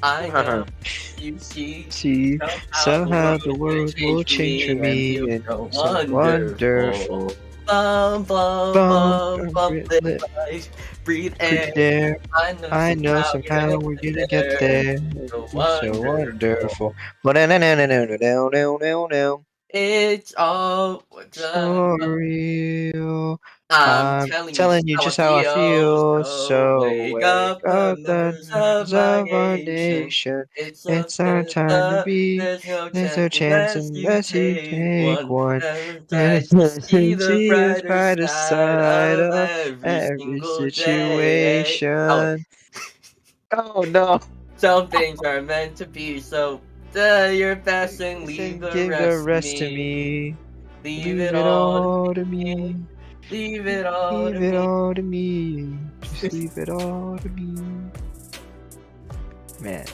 I know. You see, See, somehow the world will change for me, and so so wonderful. Bum, bum, Bum, bum, bum, lit, life, breathe breathe air. air. I I know know somehow we're gonna get there. So It's so wonderful. wonderful. Ba-na-na-na-na-na-na-na-na. It's all So real. I'm I'm telling you just telling you how I just how I feel. feel. So So wake wake up the up the members of members my of our nation. nation. It's It's our time to be. there's no There's chance no chance unless you unless you take take one. one. And try And to see the see the brighter brighter side side of of every every single day. Oh, situation. Oh no! some things are meant to be, so your best and leave Listen, the give the rest to rest to me. me. Leave Leave it it all to all to me. me. Leave it all Leave to it me. all to me. Just leave it all to me. Man.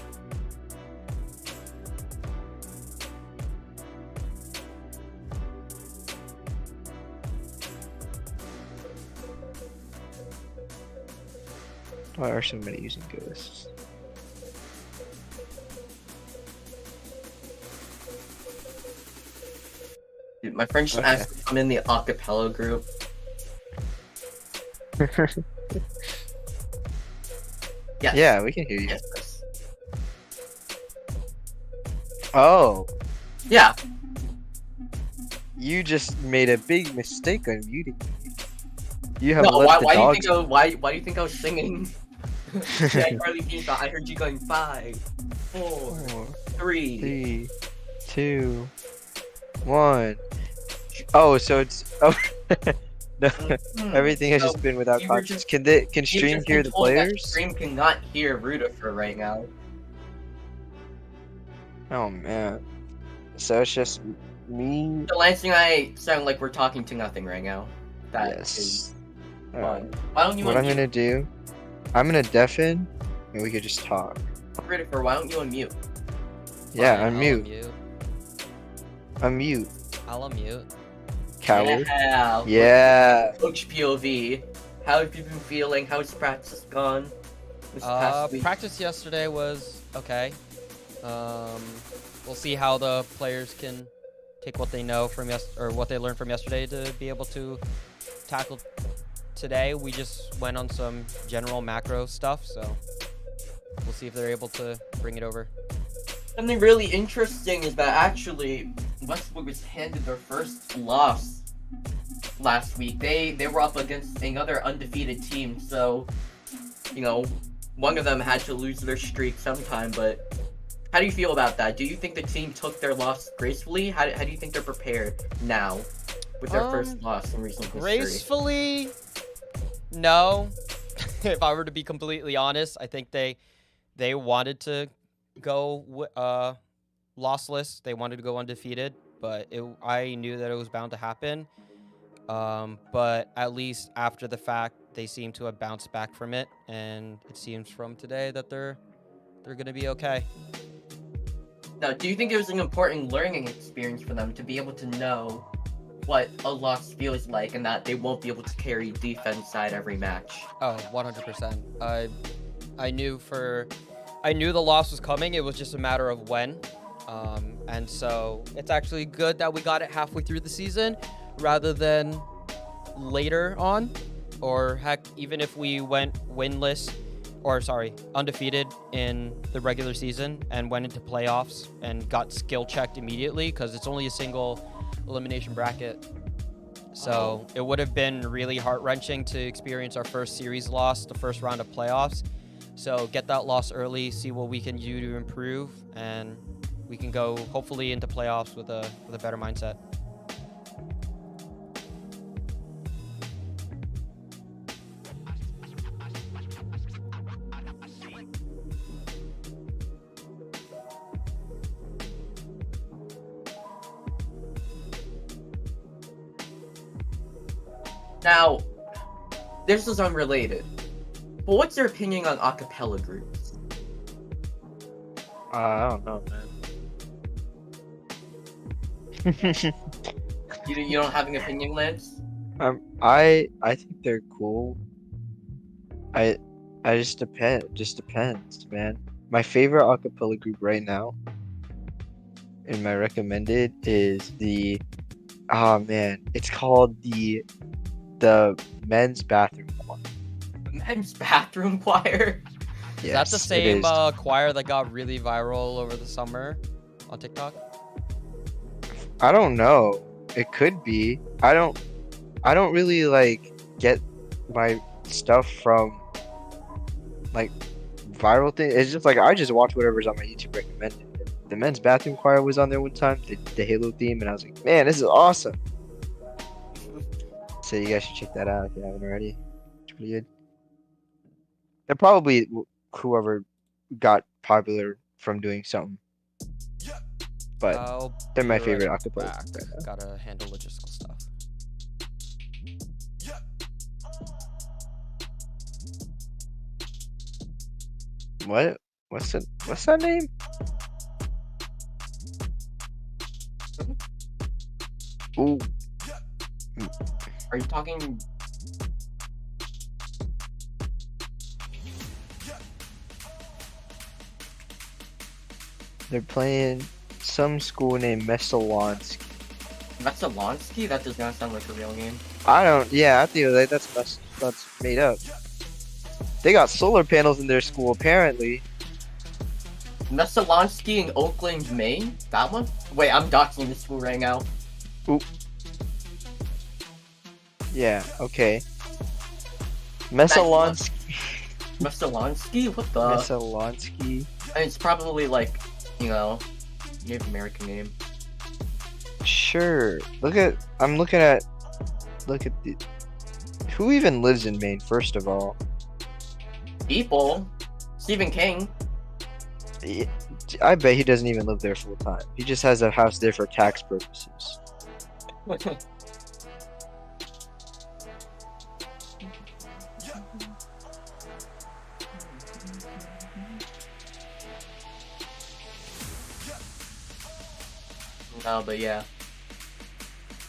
Why are so many using ghosts? Dude, my friend just Okay. asked if I'm in the acapella group. Yes. Yeah, we can hear you. Yes. Oh, Yeah. you just made a big mistake on muting me. You have No, let the why do you dogs. think why do you think I was singing? Yeah, Carly P thought I heard you going 5, 4, 3. 3, 2, 1. Oh, so it's no, everything has So, just been without you were context. just- Can You've stream just hear been the told that players? Stream cannot hear Rudifer right now. Oh man. So it's just me. So Lansing and I sound like we're talking to nothing right now. That is Yes. fun. Why don't you What I'm unmute? gonna do? I'm gonna deafen, and we could just talk. Rudifer, why don't you unmute? Yeah, Fine, unmute. Unmute. I'll unmute. Coward. Yeah. Yeah. Coach POV. How have you been feeling? How's practice gone this past week? Practice yesterday was okay. We'll see how the players can take what they know from what they learned from yesterday to be able to tackle today. We just went on some general macro stuff, so we'll see if they're able to bring it over. Something really interesting is that actually Westwood was handed their first loss last week. They were up against another undefeated team, so you know, one of them had to lose their streak sometime. But how do you feel about that? Do you think the team took their loss gracefully? How do you think they're prepared now with their first loss in recent history? Gracefully, no. If I were to be completely honest, I think they wanted to go lossless. They wanted to go undefeated, but I knew that it was bound to happen. But at least after the fact, they seem to have bounced back from it, and it seems from today that they're gonna be okay. Now, do you think it was an important learning experience for them to be able to know what a loss feels like and that they won't be able to carry defense side every match? Oh, 100%. I knew the loss was coming. It was just a matter of when. And so it's actually good that we got it halfway through the season rather than later on, or heck, even if we went undefeated in the regular season and went into playoffs and got skill checked immediately, because it's only a single elimination bracket. So it would have been really heart-wrenching to experience our first series loss, the first round of playoffs. So get that loss early, see what we can do to improve, and we can go hopefully into playoffs with a better mindset. Now, this is unrelated, but what's your opinion on acapella groups? I don't know, man. You don't have an opinion, Lance? I think they're cool. I just depends, man. My favorite acapella group right now, and my recommended is the. Oh man, it's called the men's bathroom choir. Men's bathroom choir. Is that the Yes, it same is. choir that got really viral over the summer on TikTok? I don't know. It could be. I don't really like get my stuff from like viral thing. It's just like I just watch whatever's on my YouTube recommended. The men's bathroom choir was on there one time, the Halo theme, and I was like, man, this is awesome. So you guys should check that out if you haven't already. It's pretty good. They're probably whoever got popular from doing something. But I'll they're my be favorite right acapella back. group right now. Gotta handle logistical stuff. What? What's that name? Ooh. Are you talking? They're playing some school named Messalonskee. Messalonskee? That does not sound like a real name. I don't. Yeah, I think that's made up. They got solar panels in their school apparently. Messalonskee in Oakland, Maine? That one? Wait, I'm doxing the school right now. Yeah. Okay. Messalonskee. Messalonskee? What the? Messalonskee. And it's probably like, you know, Native American name. Sure. I'm looking at. Look at the. Who even lives in Maine? First of all. People. Stephen King. I bet he doesn't even live there full time. He just has a house there for tax purposes. No, but yeah.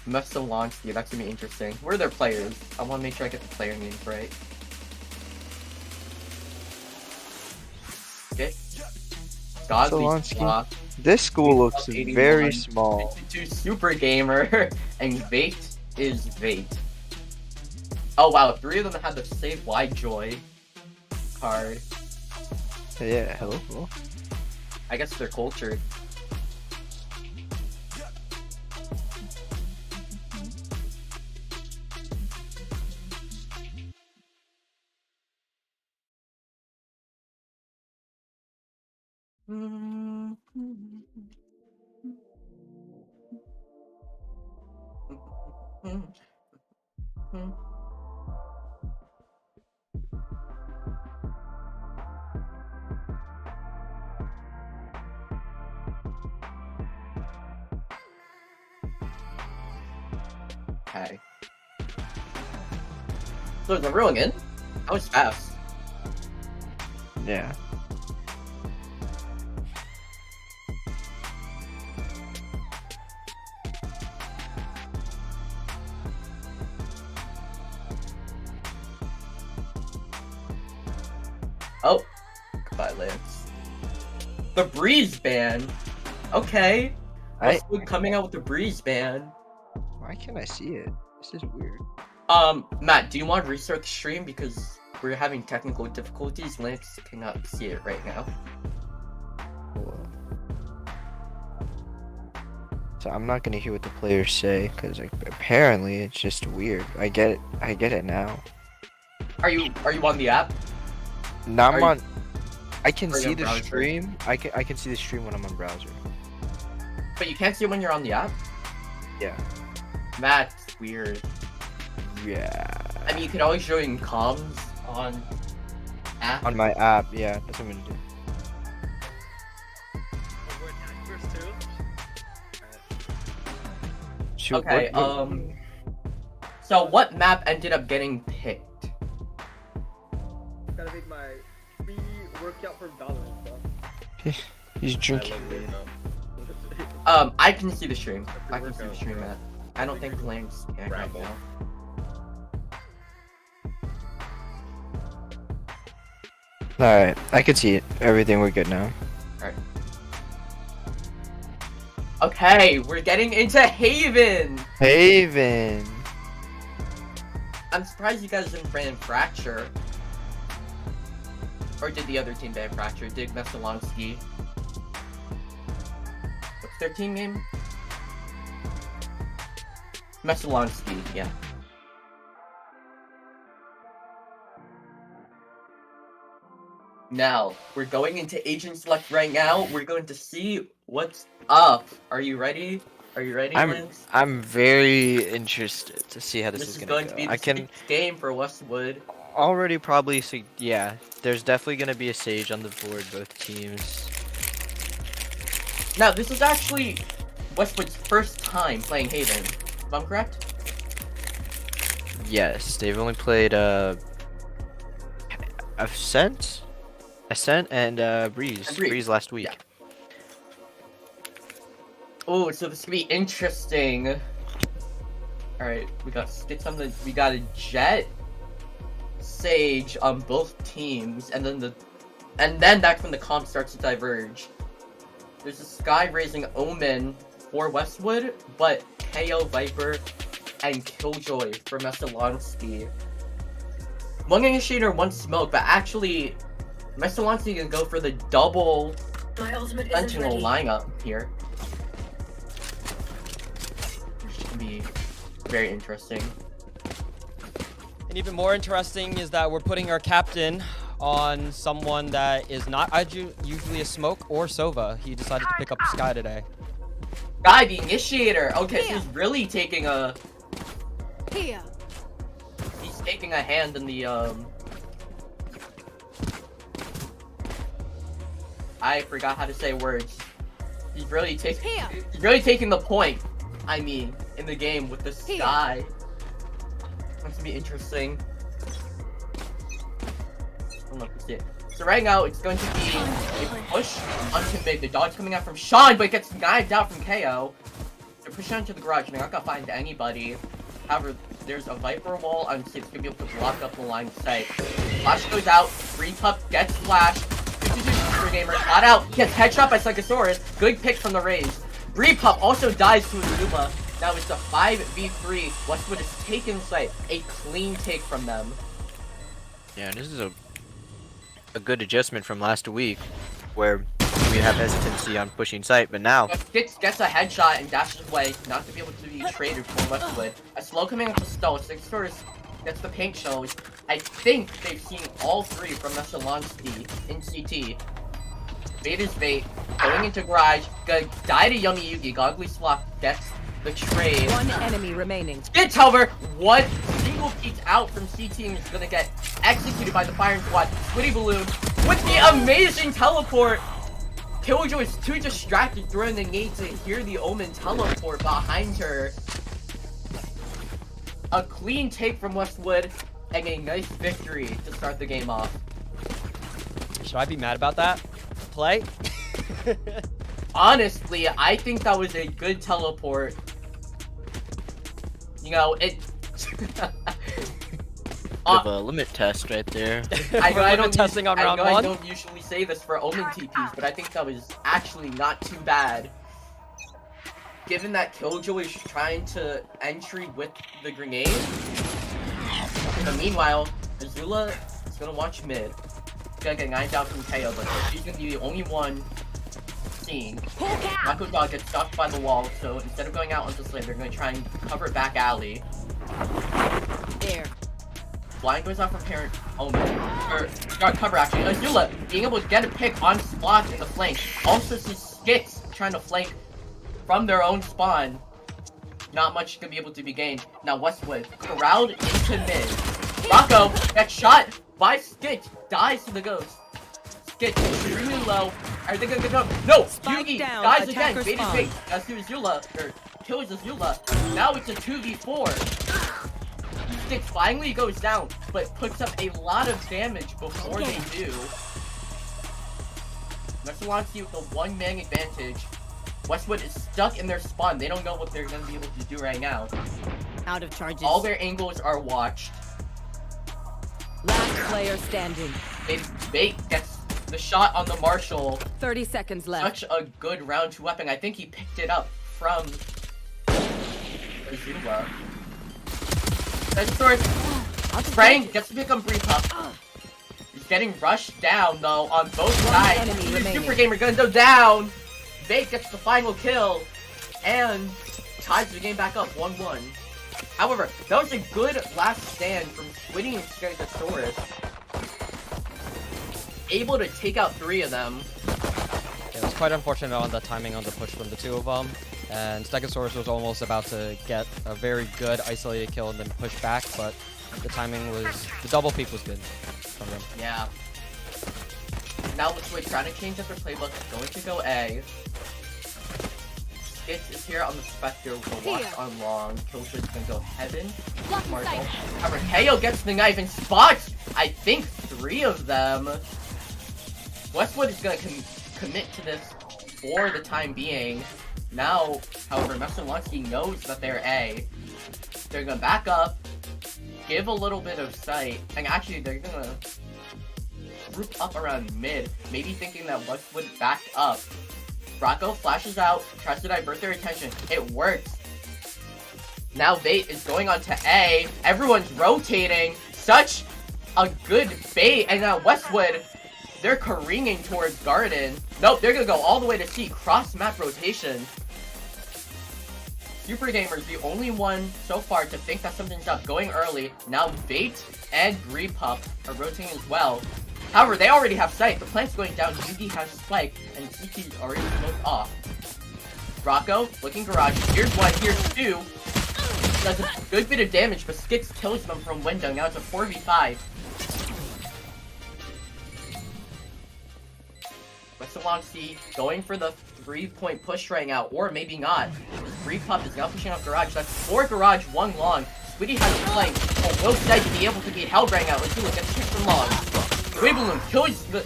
Messalonskee, that's gonna be interesting. Where are their players? I wanna make sure I get the player names right. Okay. Godly Messalonskee. Sloth, This school looks 81, very small. 62 Super Gamer, and Vate is Vate. Oh wow, 3 of them had the Save Wide Joy card. Yeah, hello. I guess they're cultured. Okay. So they're rolling in? That was fast. Yeah. Oh. Goodbye, Lance. The Breeze Band. Okay. Westwood coming out with the Breeze Band. Why can't I see it? This is weird. Matt, do you want to restart the stream because we're having technical difficulties? Lance cannot see it right now. So I'm not gonna hear what the players say because apparently it's just weird. I get it now. Are you on the app? Now I'm Are you- on. I can are you see on the browser? stream. I can see the stream when I'm on browser. But you can't see it when you're on the app? Yeah. That's weird. Yeah. I mean, you can always join comms on app. On my app, yeah, that's what I'm gonna do. Shoot, Okay, so what map ended up getting picked? Gotta make my free workout for VALORANT, bro. He's drinking. I can see the stream. I can see the stream, Matt. I don't think Lance can right now. Alright, I can see it. Everything, we're good now. Alright. Okay, we're getting into Haven! Haven! I'm surprised you guys didn't ban Fracture. Or did the other team ban Fracture? Did Messalonskee? What's their team name? Messalonskee, yeah. Now, we're going into Agent Select right now. We're going to see what's up. Are you ready? Are you ready, Lance? I'm very interested to see how this is going go. to be I the can sixth game for Westwood. already probably see, yeah, there's definitely gonna be a Sage on the board, both teams. Now, this is actually Westwood's first time playing Haven, if I'm correct? Yes, they've only played Ascent and Breeze last week. Yeah. Oh, so this could be interesting. Alright, we got skits on we got a Jet, Sage on both teams, and then that's when the comp starts to diverge. There's a Sky raising Omen for Westwood, but KO Viper and Killjoy for Messalonskee. One Initiator, one Smoke, but actually Messalonskee can go for the double Sentinel lineup here. Which can be very interesting. And even more interesting is that we're putting our captain on someone that is not usually a Smoke or Sova. He decided to pick up Sky today. Sky, the Initiator! Okay, so he's really taking a... He's taking a hand in the, I forgot how to say words. He's really taking the point, I mean, in the game with the Sky. That's gonna be interesting. So right now, it's going to be a push onto mid. The dodge coming out from Sean, but it gets knifed out from KO. They're pushing onto the garage, and they're not gonna find anybody. However, there's a Viper wall on 6 to be able to block up the line of sight. Flash goes out, Free Pup gets Flash. Super Gamer got out, gets headshot by Stegosaurus. Good pick from the Raze. Free Pup also dies to Azula. Now it's a 5v3. Westwood is taking sight. A clean take from them. Yeah, and this is a good adjustment from last week, where we have hesitancy on pushing site, but now Skits gets a headshot and dashes away, not to be able to be traded for Westwood. A slow coming up the stall, Stegosaurus gets the paint shows. I think they've seen all three from Messalonskee in CT. Bait is bait, going into garage, gonna die to YummyYugi, Goggly Swap gets the trade. One enemy remaining. Skits, however, one single peek out from CT and is gonna get executed by the firing squad. Squiddybaloon with the amazing teleport. Killjoy is too distracted throwing the nade to hear the Omen teleport behind her. A clean take from Westwood and a nice victory to start the game off. Should I be mad about that play? Honestly, I think that was a good teleport. You know, it... bit of a limit test right there. I don't testing on round I one. don't usually say this for Omen TPs, but I think that was actually not too bad. Given that Killjoy is trying to entry with the grenade. But meanwhile, Azula is gonna watch mid. She's gonna get 9 out from KO, but she's gonna be the only one seen. Mako Dog gets stopped by the wall, so instead of going out onto Slave, they're gonna try and cover it back alley. There. Blind goes out from Parent Omen. Or, guard cover actually. Azula being able to get a pick on spots in the flank. Also sees Skits trying to flank from their own spawn. Not much can be able to be gained. Now Westwood corralled into mid. Rocco gets shot by Skits, dies to the ghost. Skits extremely low. Are they gonna go? No! Spike Yugi down, dies again. attacker Bait is spawn. bait. As to Azula, or kills Azula. Now it's a 2v4. Skits finally goes down, but puts up a lot of damage before they do. Messalonskee with the 1-man advantage. Westwood is stuck in their spawn. They don't know what they're gonna be able to do right now. Out of charges. All their angles are watched. Last player standing. They Bait gets the shot on the Marshall. 30 seconds left. Such a good round 2 weapon. I think he picked it up from Azula. Stegosaurus Frank gets to pick up Repup. He's getting rushed down though on both sides. enemy remaining. Super Gamer gonna go down. Bait gets the final kill and ties the game back up 1-1. However, that was a good last stand from Squiddy and Stegosaurus. Able to take out 3 of them. It was quite unfortunate on the timing on the push from the 2 of them. And Stegosaurus was almost about to get a very good isolated kill and then push back, but the timing was... the double peek was good from them. Yeah. Now looks like trying to change up their playbook. Going to go A. Skits is here on the Spectre with a watch on long. Killjoy's gonna go Heaven. Marshall. However, KO gets the knife and spots, I think, 3 of them. Westwood is gonna commit to this for the time being. Now, however, Messalonskee knows that they're A. They're gonna back up, give a little bit of sight, and actually they're gonna group up around mid, maybe thinking that Westwood backed up. Rocco flashes out, tries to divert their attention. It works. Now Bait is going on to A. Everyone's rotating. Such a good bait. And now Westwood, they're careening towards Garden. Nope, they're gonna go all the way to C. Cross map rotation. Super Gamer's the only one so far to think that something's up. Going early. Now Bait and Repup are rotating as well. However, they already have sight. The plant's going down. Yugi has spike, and CT's already smoked off. Rocco looking garage. Here's 1, here's 2. Does a good bit of damage, but Skits kills them from window. Now it's a 4v5. Messalonskee going for the 3-point push right now, or maybe not. Repup is now pushing out garage. That's 4 garage, 1 long. Squiddy has a flank. Oh, no sight to be able to beat Hell right now. Let's see what gets kicked from long. Squiddybaloon kills the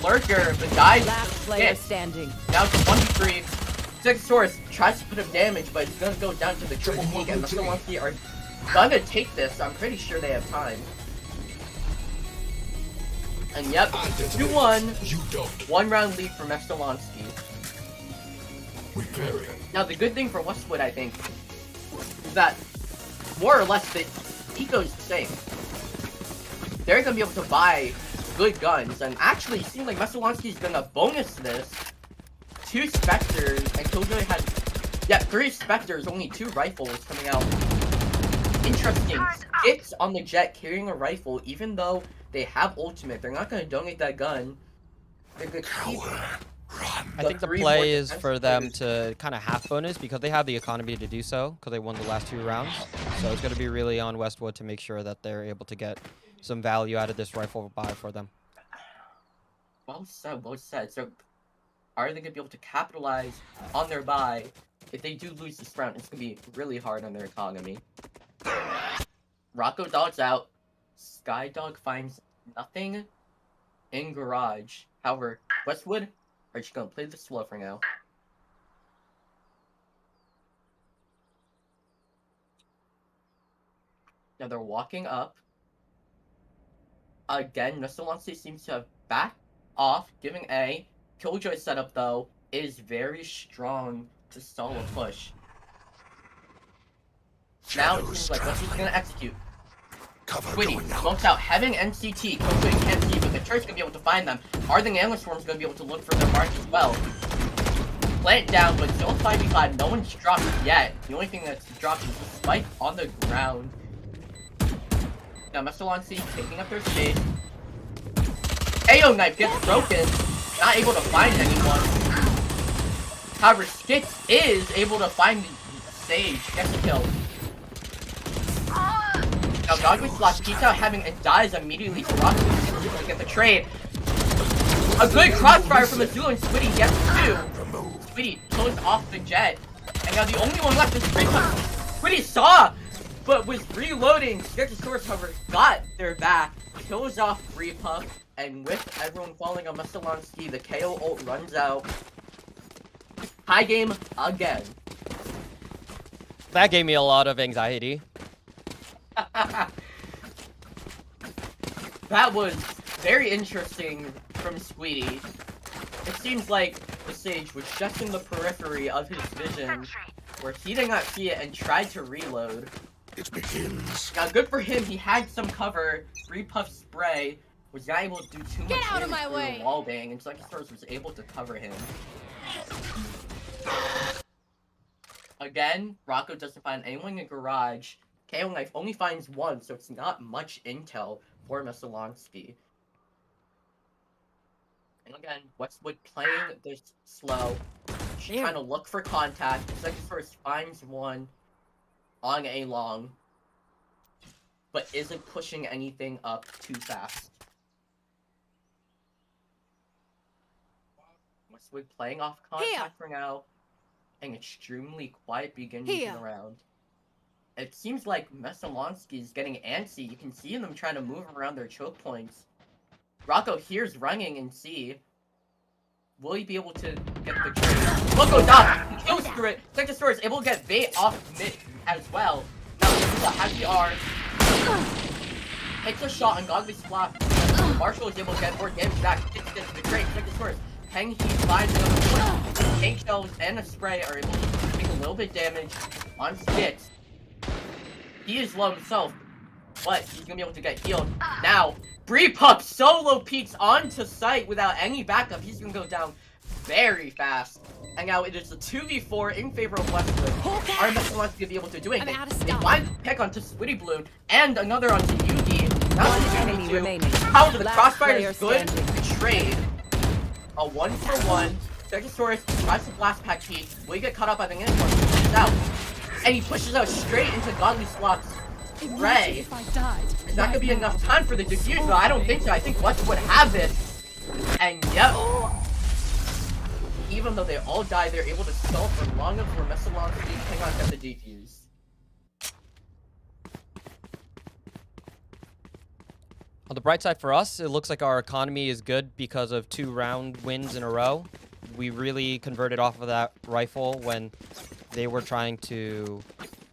lurker, but dies. Last player standing. Now it's a 1v3. Stegosaurus tries to put him damage, but it's gonna go down to the triple peak, and Messalonskee are gonna take this. I'm pretty sure they have time. And yep, 2-1. 1 round lead for Messalonskee. Now the good thing for Westwood, I think, is that more or less the eco's the same. They're gonna be able to buy good guns, and actually it seems like Messalonskee's gonna bonus this. 2 Spectres, and Killjoy had, 3 Spectres, only 2 rifles coming out. Interesting. Skits on the Jet carrying a rifle, even though they have ultimate, they're not gonna donate that gun. They're gonna keep I think the play is for them to kind of half bonus because they have the economy to do so because they won the last 2 rounds. So it's going to be really on Westwood to make sure that they're able to get some value out of this rifle buy for them. Well said, well said. So are they going to be able to capitalize on their buy? If they do lose this round, it's going to be really hard on their economy. Rocco dogs out. Skydog finds nothing in garage. However, Westwood are just gonna play the slow for now. Now they're walking up. Again, Messalonskee seems to have backed off, giving A. Killjoy's setup, though, is very strong to stall a push. Now it seems like Westwood's gonna execute. Squiddy smokes out Heaven and CT. Killjoy can't see, but the Turret's gonna be able to find them. Arthing Analyst Swarm's gonna be able to look for their mark as well. Plant down, but still 5v5. No one's dropped yet. The only thing that's dropped is the spike on the ground. Now Messalonskee taking up their space. AO knife gets broken. Not able to find anyone. However, Skits is able to find the Sage. Gets the kill. Now Dogwood Slash keeps out Heaven and dies immediately to Rocky to get the trade. A good crossfire from Azula and Squiddy gets 2. Squiddy closed off the Jet. And now the only one left is Repup. Squiddy saw, but was reloading. Stegosaurus, however, got their back. Kills off Repup. And with everyone falling on Messalonskee, the KO ult runs out. High game again. That gave me a lot of anxiety. That was very interesting from Squiddy. It seems like the Sage was just in the periphery of his vision, where he did not see it and tried to reload. It begins. Now, good for him, he had some cover. 3-puff spray was not able to do too much out of damage my through way. the wall bang, and Stegosaurus was able to cover him. Again, Rocco doesn't find anyone in the garage. KO Knife only finds one, so it's not much intel for Messalonskee. And again, Westwood playing this slow. She's trying to look for contact. Stegosaurus finds one on a long, but isn't pushing anything up too fast. Westwood playing off contact for now. An extremely quiet beginning round. It seems like Messalonskee is getting antsy. You can see them trying to move around their choke points. Rocco hears running in C. Will he be able to get the trade? Look goes up! He kills through it! Stegosaurus is able to get bait off mid as well. Now Azula has the R. Takes a shot on Godly Splash. Marshall is able to get more damage back. Gets the trade. Stegosaurus. Can he find another point? Tank shells and a spray are able to take a little bit damage on Skits. He is low himself, but he's gonna be able to get healed. Now, Bree-Pup solo peeks onto site without any backup. He's gonna go down very fast. And now it is a 2v4 in favor of Westwood. Are Messalonskee gonna be able to do anything? They find a pick onto Squiddybaloon and another onto Yugi. Now enemy remaining. How the Last crossfire player is good. standing. The trade. A 1-for-1. Stegosaurus tries to blast pack peek. Will he get caught up by the He pushes out. And he pushes out straight into Godly Slot's Ray. Is that gonna be enough time for the defuse? No, I don't think so. I think Westwood have it. And yep. Even though they all die, they're able to stall for long enough for Messalonskee hang on to the defuse. On the bright side for us, it looks like our economy is good because of 2 round wins in a row. We really converted off of that rifle when they were trying to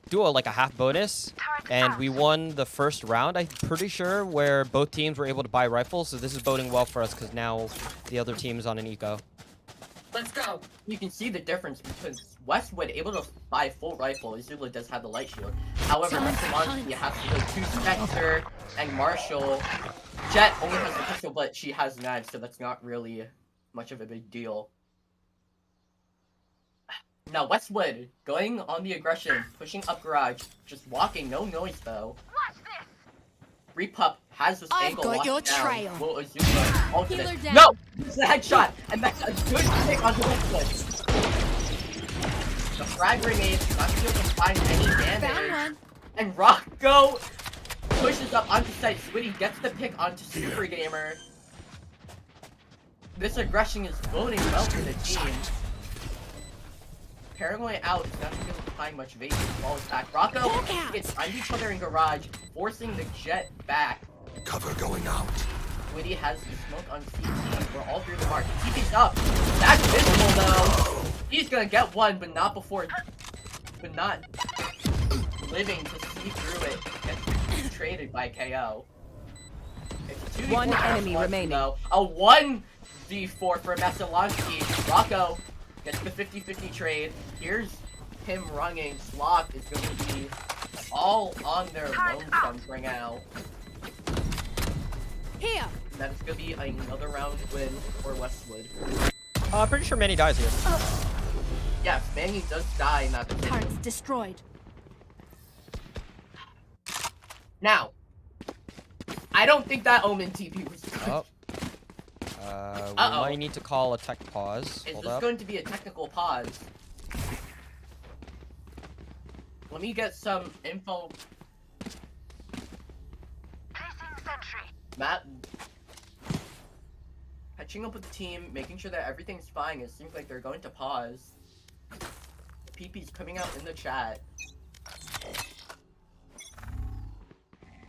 do a half bonus, and we won the first round, I'm pretty sure, where both teams were able to buy rifles, so this is boding well for us because now the other team is on an eco. Let's go! You can see the difference because Westwood able to buy full rifle. Azula does have the light shield. However, Messalonskee has to go to Spectre and Marshall. Jet only has the pistol, but she has knives, so that's not really much of a big deal. Now Westwood going on the aggression, pushing up garage, just walking, no noise though. Bree-Pup has this angle got locked your down. trail. Will Azula alternate? Healer down. No! It's a headshot, and that's a good pick onto Westwood. The frag grenade not able to find any Found damage. one. And Rocco pushes up onto site. Squiddy gets the pick onto Super Gamer. This aggression is boding well for the team. Paranoid out is not able to find much evasive falls back. Rocco gets behind each other in garage, forcing the jet back. Cover going out. Squiddy has the smoke on CT. We're all through the mark. He keeps up. That's visible though. He's gonna get one, but not not living to see through it. Gets traded by KO. It's a 2v4 One enemy Messalonskee, remaining. though. A 1v4 for Messalonskee. Rocco gets the 50-50 trade. Here's him running. Sloth is going to be all on their lonesome for now. Here. That's going to be another round win for Westwood. Pretty sure Manny dies here. Yes, Manny does die in that position. Turrets destroyed. Now, I don't think that Omen TP was good. Oh. We might need to call a tech pause. Is Hold this up. going to be a technical pause? Let me get some info. Matt, catching up with the team, making sure that everything's fine. It seems like they're going to pause. PP's coming out in the chat.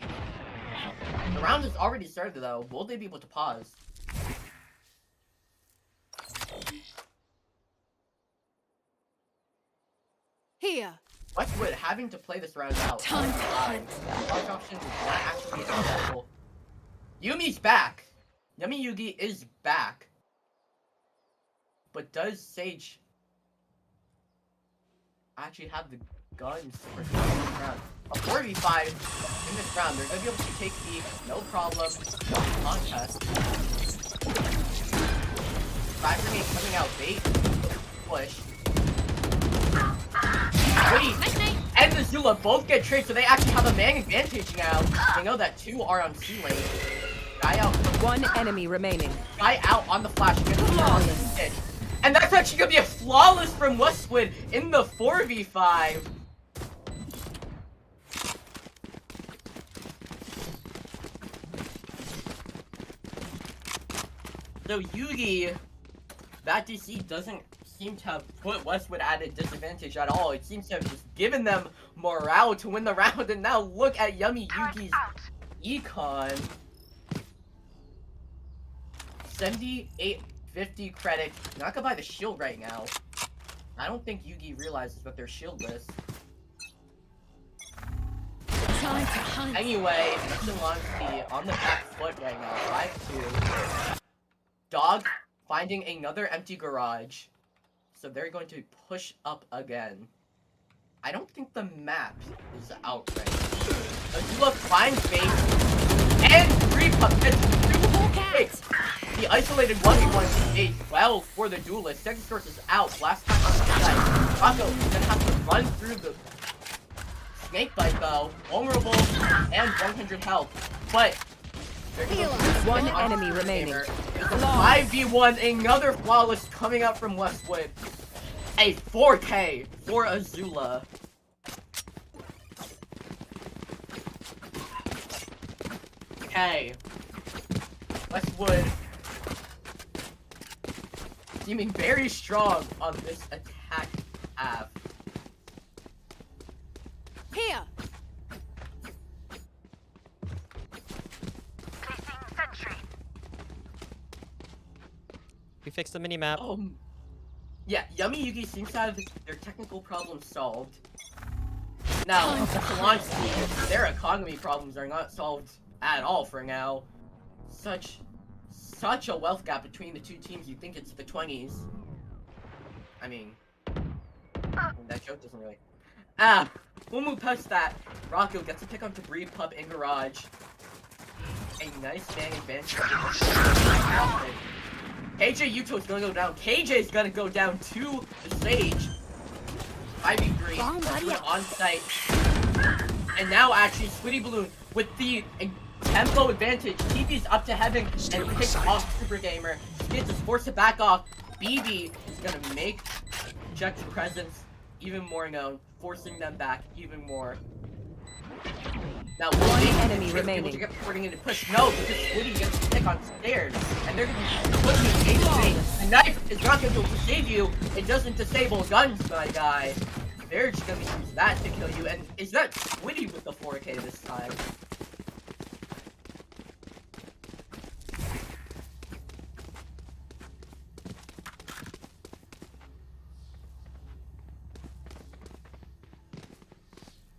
The round has already started though. Will they be able to pause? Here. Westwood having to play this round out. Time to hunt. Large options is not actually successful. Yumi's back. YummyYugi is back. But does Sage actually have the guns for this round? A 4v5 in this round. They're going to be able to take the no problem contest. Fire grenade coming out. Bait. Push. Wait. And Azula both get traded, so they actually have a man advantage now. They know that 2 are on C lane. Guy out. One enemy remaining. Guy out on the flash. Flawless. And that's actually gonna be a flawless from Westwood in the 4v5. So Yugi, that DC doesn't seem to have put Westwood at a disadvantage at all. It seems to have just given them morale to win the round. And now look at YummyYugi's econ. 7850 credit. Not gonna buy the shield right now. I don't think Yugi realizes what they're shieldless. Anyway, Messalonskee on the back foot right now. 5-2. Dog finding another empty garage. So they're going to push up again. I don't think the map is out right now. Azula finds base. And 3 puppets. 2 hits. The isolated 1v1 engaged well for the duelist. Stegosaurus is out. Last time on the side. Roco is gonna have to run through the snake bite though. Vulnerable and 100 health. But One enemy remaining. There's a 5v1, another flawless coming out from Westwood. A 4K for Azula. Okay. Westwood seeming very strong on this attack half. Here. We fixed the mini-map. Yeah, YummyYugi seems to have their technical problems solved. Now, Messalonskee, their economy problems are not solved at all for now. Such a wealth gap between the two teams. You'd think it's the 20s. I mean, that joke doesn't really. We'll move past that. Roco gets to pick up the Breed Pup in garage. A nice man advantage. KJ Yuto's gonna go down. KJ is gonna go down to the Sage. 5v3. On site. And now actually Squiddybaloon with the tempo advantage. TV's up to heaven and picks off Super Gamer. Skids is forced to back off. BB is gonna make Jack's presence even more known, forcing them back even more. Now one enemy remaining. Able to get porting into push. No, because Squiddy gets to pick on stairs. And they're gonna be pushing HP. The knife is not gonna be able to save you. It doesn't disable guns, my guy. They're just gonna use that to kill you. And is that Squiddy with the 4K this time?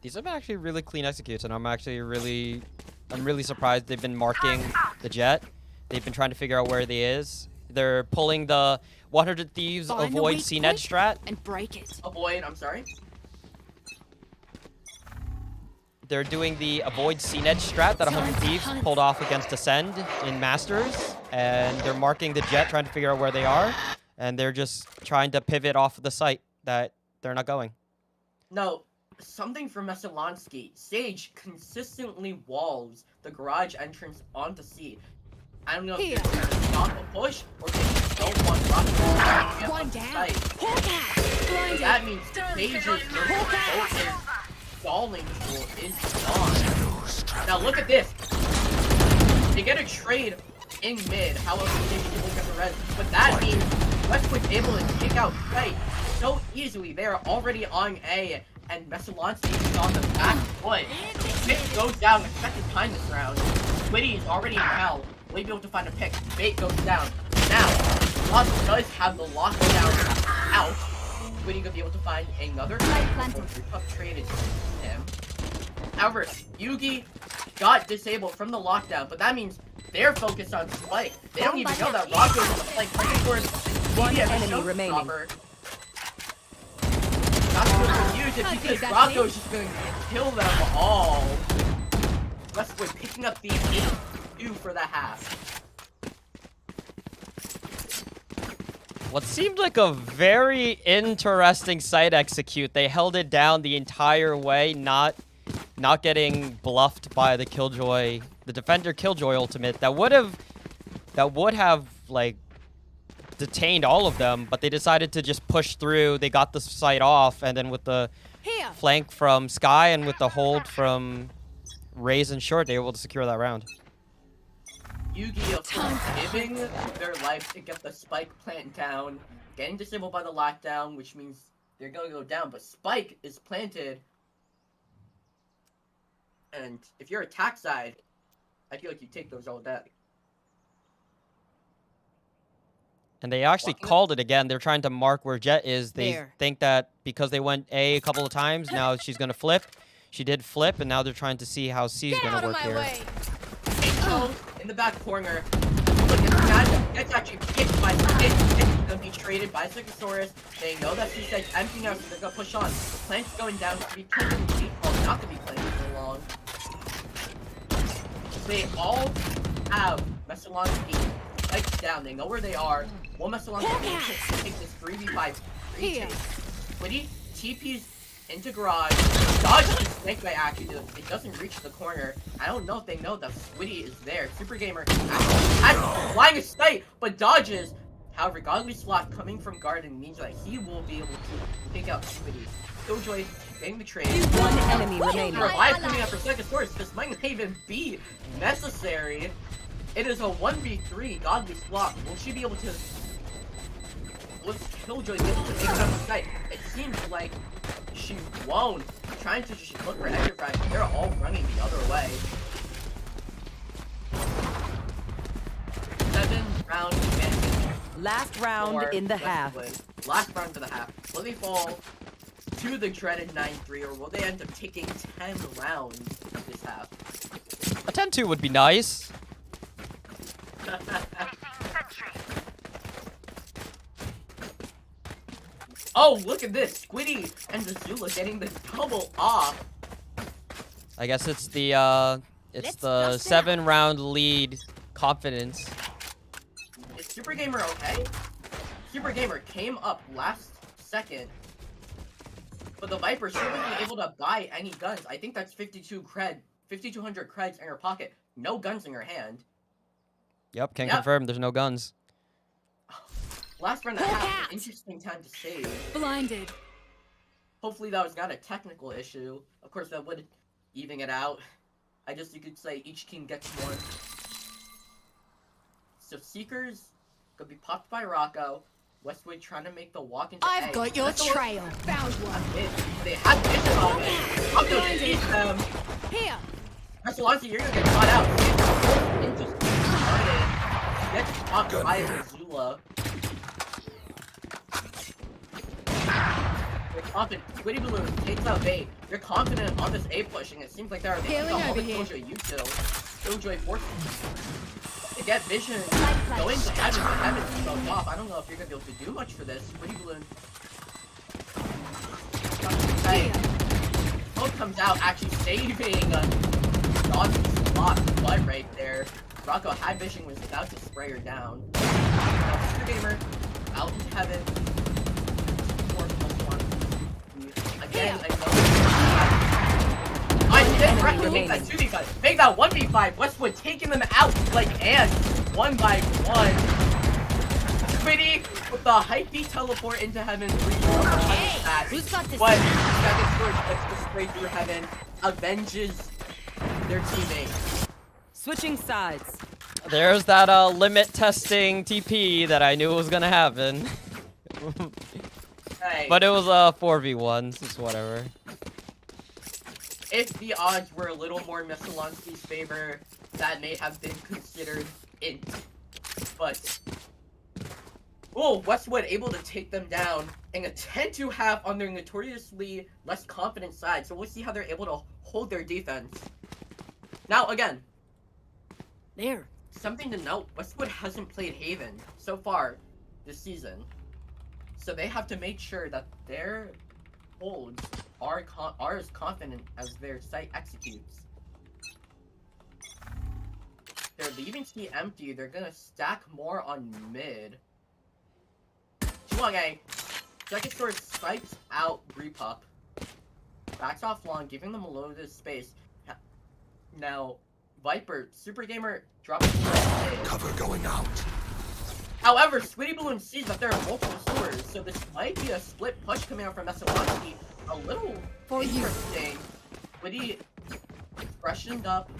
These have been actually really clean executes, and I'm really surprised they've been marking the Jet. They've been trying to figure out where he is. They're pulling the 100 Thieves avoid CNED strat. And break it. Avoid, I'm sorry? They're doing the avoid CNED strat that 100 Thieves pulled off against Ascend in Masters. And they're marking the Jet, trying to figure out where they are. And they're just trying to pivot off of the site that they're not going. No. Something from Messalonskee. Sage consistently walls the garage entrance onto C. I don't know if they're going to stop a push or if they just don't want Rock to get on the site. That means Sage's stalling tool is gone. Now look at this. They get a trade in mid. How else is Sage able to get the res? But that means Westwood's able to take out site so easily. They are already on A. And Messalonskee is on the back foot. Pick goes down the second time this round. Squiddy is already in hell. Will he be able to find a pick? Bait goes down. Now, Lost does have the lockdown out. Squiddy could be able to find another pick. Pup traded him. However, Yugi got disabled from the lockdown, but that means they're focused on Spike. They don't even know that Rocco's on the flank fighting for One enemy remaining. Not good for Yugi because Rocco's just going to kill them all. Westwood picking up the 8-2 for the half. What seemed like a very interesting side execute. They held it down the entire way, not getting bluffed by the Killjoy, the defender Killjoy ultimate. That would have like detained all of them, but they decided to just push through. They got the site off, and then with the flank from Sky and with the hold from Raze and Short, they were able to secure that round. Yugi, of course, giving their life to get the Spike plant down, getting disabled by the lockdown, which means they're going to go down, but Spike is planted. And if you're attack side, I feel like you take those all day. And they actually called it again. They're trying to mark where Jet is. They think that because they went A couple of times, now she's going to flip. She did flip, and now they're trying to see how C is going to work here. In the back corner. Look, it's actually picked by it's gonna be traded by Stegosaurus. They know that she's like emptying out, so they're gonna push on. The plant's going down to be planted not to be planted for long. They all have Messalonskee spikes down. They know where they are. One Messalonskee takes this 3v5 retake. Squiddy TP's into garage. Dodges the snake by accident. It doesn't reach the corner. I don't know if they know that Squiddy is there. Super Gamer has flying a sight, but dodges. However, Godly Sloth coming from Garden means that he will be able to take out Squiddy. Killjoy getting the trade. One enemy remaining. Revive coming out for Stegosaurus. This might not even be necessary. It is a 1v3. Godly Sloth. Will she be able to? Will Killjoy be able to make it out of sight? It seems like she won't. Trying to just look for extra frag. They're all running the other way. 7-round advantage. Last round in the half. Last round of the half. Will they fall to the dreaded 9-3, or will they end up taking 10 rounds this half? A 10-2 would be nice. Oh, look at this! Squiddy and azula getting the double off. I guess it's the 7-round lead confidence. Is Super Gamer okay? Super Gamer came up last second, but the Viper still wasn't able to buy any guns. I think that's 5,200 creds in her pocket. No guns in her hand. Yep, can confirm there's no guns. Last round and a half, an interesting time to save. Blinded. Hopefully that was not a technical issue. Of course, that would even it out. I guess you could say each team gets one. So Seekers could be popped by Rocco. Westwood trying to make the walk into I've A. got your trail. Found one. They have vision on it. Rocco sees them. Here. Messalonskee, you're gonna get caught out. Interesting. Gets popped by azula. They're confident. Squiddybaloon takes out bait. They're confident on this A pushing. It seems like they're making all the Killjoy U2. Killjoy forces to get vision. Going to heaven is so tough. I don't know if you're gonna be able to do much for this. Squiddybaloon. Both comes out actually saving Dodge's spot blood right there. Rocco high vision was about to spray her down. Now, Super Gamer out into heaven. 4+1. Again, I didn't correctly make that 2v5. Make that 1v5. Westwood taking them out like ants, one by one. Squiddy with the hypey teleport into heaven. Who's got this? But Stegosaurus gets to straight through heaven, avenges their teammate. Switching sides. There's that limit testing TP that I knew was gonna happen. Hey, But it was a 4v1, so it's whatever. if the odds were a little more Messalonskee's favor, that may have been considered int. But Oh, Westwood able to take them down in a 10-2 on their notoriously less confident side. So we'll see how they're able to hold their defense. Now, again, There. something to note, Westwood hasn't played Haven so far this season. So they have to make sure that their holds are as confident as their site executes. They're leaving C empty. They're gonna stack more on mid. Chuang-A. Stegosaurus spikes out Repup. Backs off long, giving them a loaded space. Now, Viper, Super Gamer drops Cover going out. However, Squiddybaloon sees that there are multiple sewers, so this might be a split push coming out from Messalonskee. A little interesting. Squiddy freshened up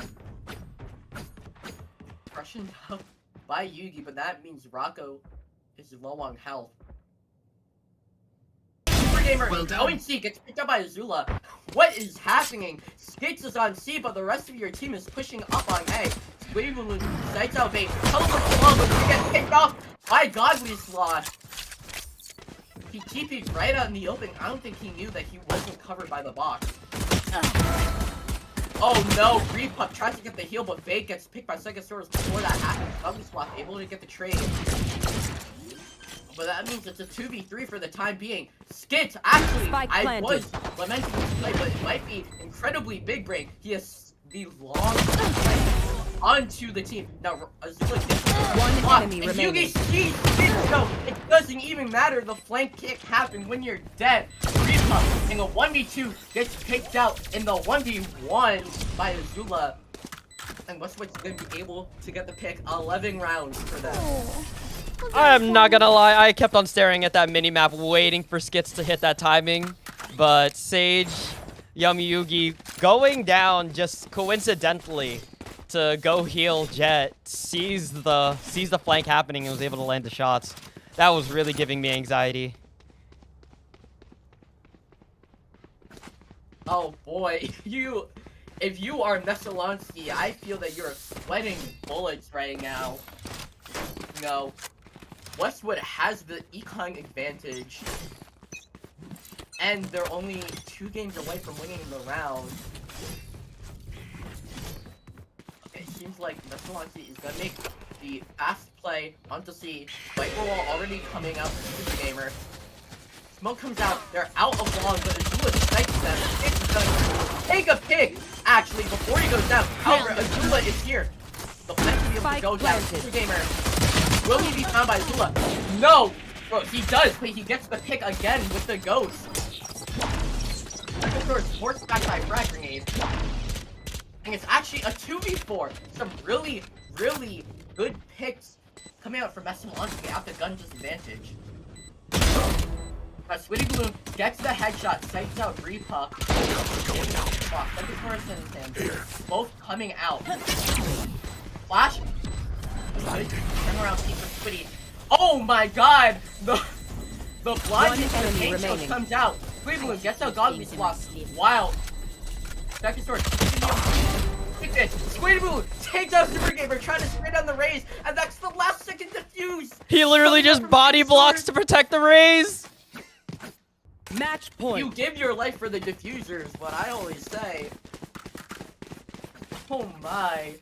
by Yugi, but that means Roco is low on health. Super Gamer going C gets picked up by Azula. What is happening? Skits is on C, but the rest of your team is pushing up on A. Squiddybaloon sights out bait. Teleports along, but he gets picked off by Godlyslaw. He TP'd right out in the open. I don't think he knew that he wasn't covered by the box. Oh no, Repup tries to get the heal, but Bait gets picked by Stegosaurus before that happens. Godlyslaw able to get the trade. But that means it's a 2v3 for the time being. Skits, actually, I was lamenting this play, but it might be incredibly big break. He has the long onto the team. Now, Azula gets One enemy and remaining. Yugi sees Skits, so it doesn't even matter. The flank kick happened when you're dead. Repup in a 1v2 gets picked out in the 1v1 by Azula. And Westwood's going to be able to get the pick 11 rounds for them. I'm not gonna lie, I kept on staring at that mini-map waiting for Skits to hit that timing, but Sage, YummyYugi going down just coincidentally to go heal Jet, sees the flank happening and was able to land the shots. That was really giving me anxiety. Oh boy, if you are Messalonskee, I feel that you're sweating bullets right now. No. Westwood has the econ advantage, and they're only 2 games away from winning the round. It seems like Messalonskee is gonna make the fast play onto C. Viper wall already coming out for Super Gamer. Smoke comes out, they're out of long, but Azula snipes them. It's gonna take a pick, actually, before he goes down. However, Azula is here. The flank will be able to go down. Super Gamer. Will he be found by Azula? No! Bro, he does, but he gets the pick again with the ghost. Stegosaurus forced back by frag grenade. And it's actually a 2v4. Some really, really good picks coming out from Messalonskee at the gun disadvantage. Squiddybaloon gets the headshot, sights out Repup. Stegosaurus and him both coming out. Flash. Turn around, keep for Squiddy. Oh my god! The blind enemy comes out. Squiddybaloon gets out Godlyslaw. Wow. Stegosaurus. Squiddybaloon takes out Super Gamer, trying to spray down the rays, and that's the last second defuse. He literally just body blocks to protect the rays. Match point. You give your life for the diffusers, what I always say. Oh my.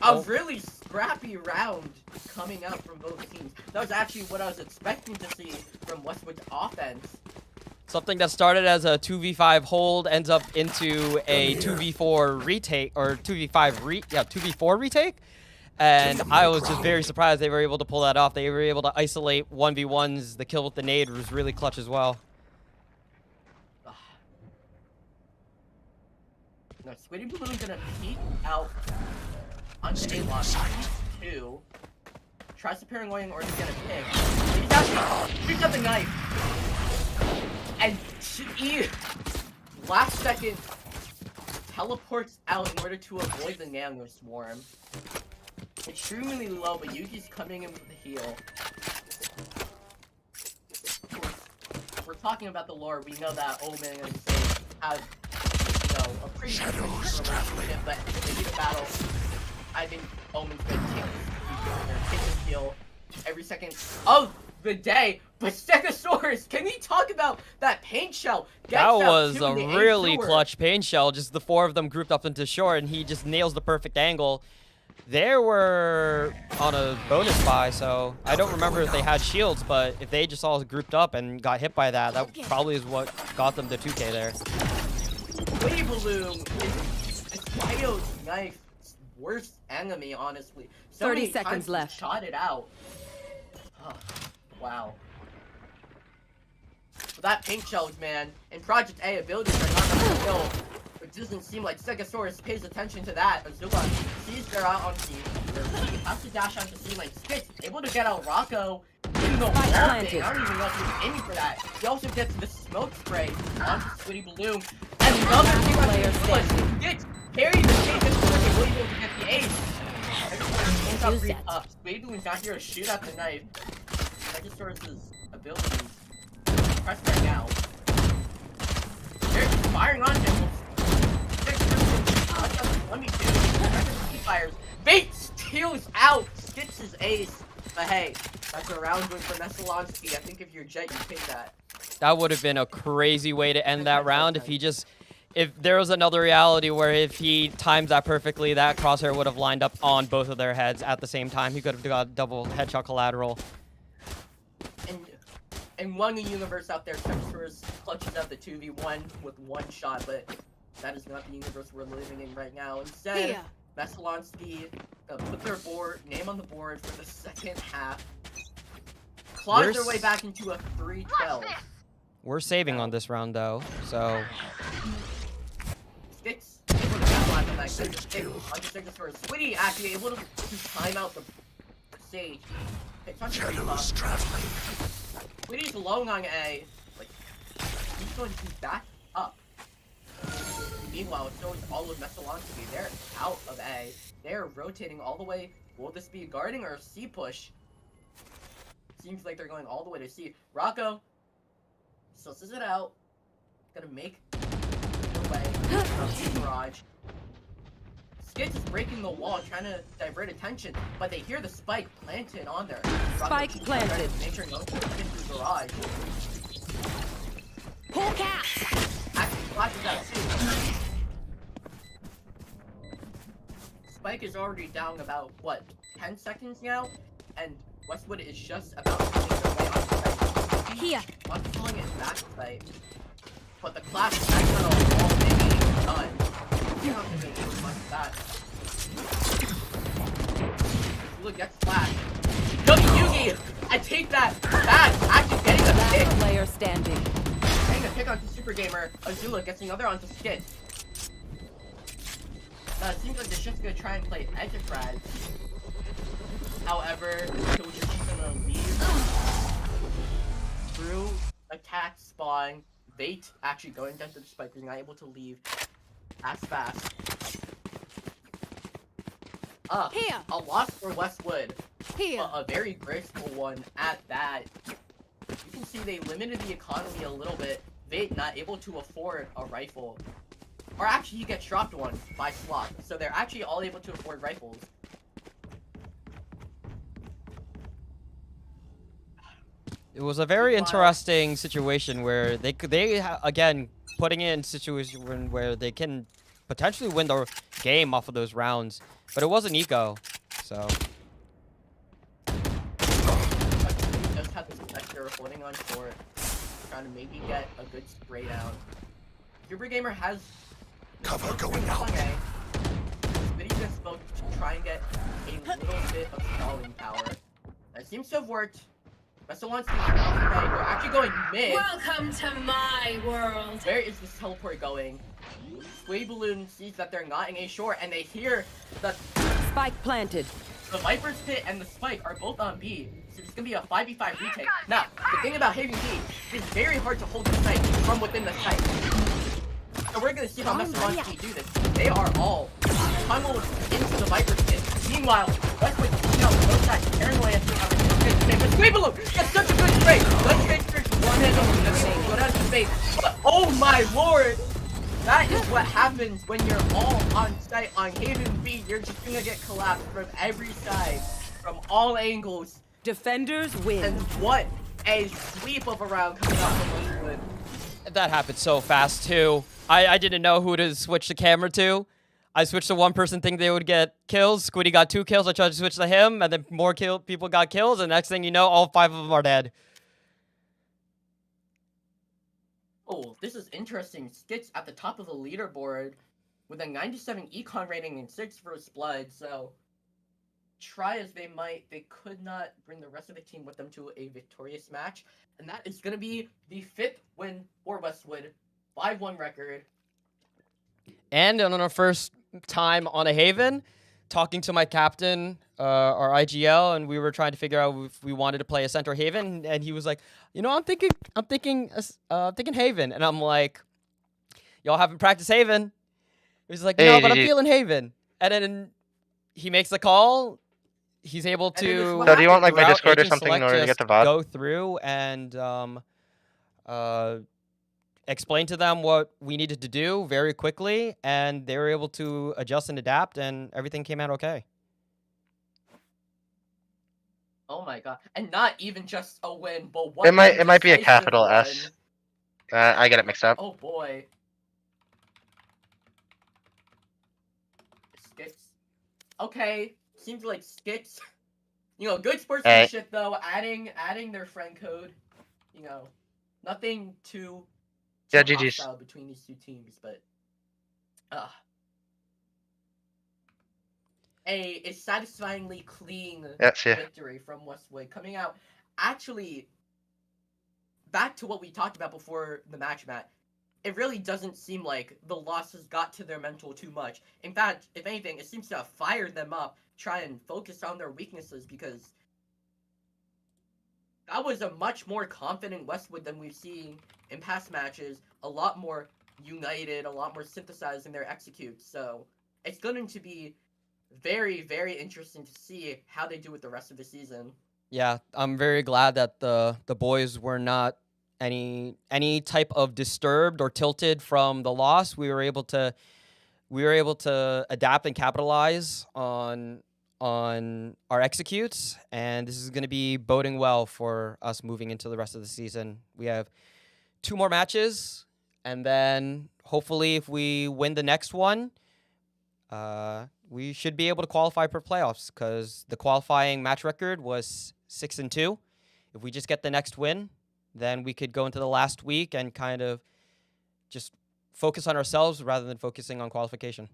A really scrappy round coming out from both teams. That was actually what I was expecting to see from Westwood's offense. Something that started as a 2v5 hold ends up into a 2v4 retake, or 2v4 retake. And I was just very surprised they were able to pull that off. They were able to isolate 1v1s. The kill with the nade was really clutch as well. No, Squiddybaloon's gonna peek out on the A-Lock 2. Tries to paranoid or to get a pick. He's actually picks up the knife. And he last second teleports out in order to avoid the nano swarm. Extremely low, but Yugi's coming in with the heal. We're talking about the lore. We know that Omen and Sage have, a pretty good relationship, but in the heat of battle, I think Omen's gonna take this heal. every second of the day. But Stegosaurus, can we talk about that paint shell? Gets That out was two a in the really sewer. clutch paint shell. Just the 4 of them grouped up into short, and he just nails the perfect angle. They were on a bonus buy, so I don't remember if they had shields, but if they just all grouped up and got hit by that, that probably is what got them to 2K there. Squiddybaloon is Kaio's knife's worst enemy, honestly. So 30 many seconds times he left. Shot it out. Oh, wow. So that pink shells, man, and Project A abilities are not gonna kill. It doesn't seem like Stegosaurus pays attention to that. Azula sees they're out on C. He has to dash onto C lane. Skits able to get out Rocco in the wall thing. I don't even know if he was aiming for that. He also gets the smoke spray onto Squiddybaloon. And another thing on the Azula. Skits carries the stage and was able to get the ace. Squiddybaloon's not here to shoot at the knife. Stegosaurus' abilities. Press right now. They're firing on him. Let me do fires. Bait steals out. Skits his ace. But hey, that's a round win for Messalonskee. I think if you're Jet, you take that. That would have been a crazy way to end that round if there was another reality where if he timed that perfectly, that crosshair would have lined up on both of their heads at the same time. He could have got double headshot collateral. And one universe out there, Stegosaurus clutches out the 2v1 with one shot, but that is not the universe we're living in right now. Instead, Messalonskee put their name on the board for the second half. Claws their way back into a 3-12. We're saving on this round though, so Skits able to capitalize on that. Stegosaurus. Squiddy actually able to time out the stage. Shadows traveling. Squiddy's alone on A. Like, he's going to be back up. Meanwhile, so is all of Messalonskee. They're out of A. They're rotating all the way. Will this be guarding or a C push? Seems like they're going all the way to C. Rocco sussing it out. Gonna make the way from the garage. Skits is breaking the wall, trying to divert attention, but they hear the spike planted on there. Spike planted. Make sure no one can get through the garage. Pull cap. Actually, flashes out too. Spike is already down about, what, 10 seconds now? And Westwood is just about to make their way onto site. Here. On pulling it back to site. But the clash is actually on a wall, maybe done. You don't have to make too much of that. Look, gets flashed. YummyYugi! I take that back! Actually getting the pick! Player standing. Getting a pick onto Super Gamer. Azula gets another onto Skit. It seems like they're just gonna try and play Edgefrag. However, Koji's gonna leave through attack spawn. Bait actually going down to the spike. He's not able to leave as fast. Here. A loss for Westwood. Here. But a very graceful one at that. You can see they limited the economy a little bit. Bait not able to afford a rifle. Or actually, he gets dropped one by slot. So they're actually all able to afford rifles. it was a very interesting situation where they again putting it in a situation where they can potentially win the game off of those rounds, but it wasn't eco, so. Just have this pressure holding on short, trying to maybe get a good spray down. Super Gamer has Cover going out. Okay. But he just spoke to try and get a little bit of stalling power. That seems to have worked. Messalonskee they're actually going mid. Welcome to my world. Where is this teleport going? Squiddybaloon sees that they're not in A short, and they hear that Spike planted. the Viper's Pit and the Spike are both on B. So it's gonna be a 5v5 retake. Now, the thing about having B is very hard to hold the site from within the site. So we're gonna see how Messalonskee do this. They are all tunneled into the Viper's Pit. Meanwhile, Westwood is out both sides, paranoia as to how they're but Squiddybaloon gets such a good spray. Let's trade straight to one hand over the other, go down to space. But oh my lord! That is what happens when you're all on site on Haven B. You're just gonna get collapsed from every side, from all angles. Defenders win. And what a sweep of a round coming out from Westwood. That happened so fast too. I didn't know who to switch the camera to. I switched to one person thinking they would get kills. Squiddy got 2 kills. I tried to switch to him, and then more people got kills. And next thing you know, all 5 of them are dead. Oh, this is interesting. Skits at the top of the leaderboard with a 97 econ rating and 6 first blood. So try as they might, they could not bring the rest of the team with them to a victorious match. And that is going to be the 5th win for Westwood. 5-1 record. And on our first time on a Haven, talking to my captain, our IGL, and we were trying to figure out if we wanted to play a center Haven, and he was like, you know, I'm thinking Haven, and I'm like, y'all haven't practiced Haven. He's like, no, but I'm feeling Haven, and then he makes the call. He's able to. So do you want like my throughout Discord or Agent something in Select, order to get just the VOD? go through and explain to them what we needed to do very quickly, and they were able to adjust and adapt, and everything came out okay. Oh my god. And not even just a win, but one. It might be a decisive capital one. S. I get it mixed up. Oh boy. Skits. Okay. Seems like Skits. You know, good sportsmanship though, adding their friend code. You know, nothing too Yeah, GG's. hostile between these two teams, but a satisfyingly clean victory from Westwood coming out. Actually, back to what we talked about before the match, Matt. It really doesn't seem like the losses got to their mental too much. In fact, if anything, it seems to have fired them up, try and focus on their weaknesses, because that was a much more confident Westwood than we've seen in past matches. A lot more united, a lot more synthesized in their executes. So it's going to be very, very interesting to see how they do with the rest of the season. Yeah, I'm very glad that the boys were not any type of disturbed or tilted from the loss. We were able to adapt and capitalize on our executes, and this is going to be boding well for us moving into the rest of the season. We have 2 more matches, and then hopefully if we win the next one, we should be able to qualify for playoffs, because the qualifying match record was 6-2. If we just get the next win, then we could go into the last week and kind of just focus on ourselves rather than focusing on qualification.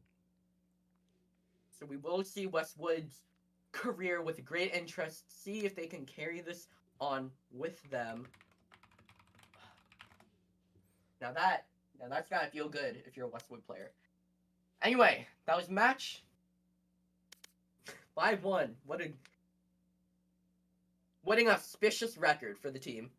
So we will see Westwood's career with great interest, see if they can carry this on with them. Now that's gotta feel good if you're a Westwood player. Anyway, that was match 5-1. What an auspicious record for the team.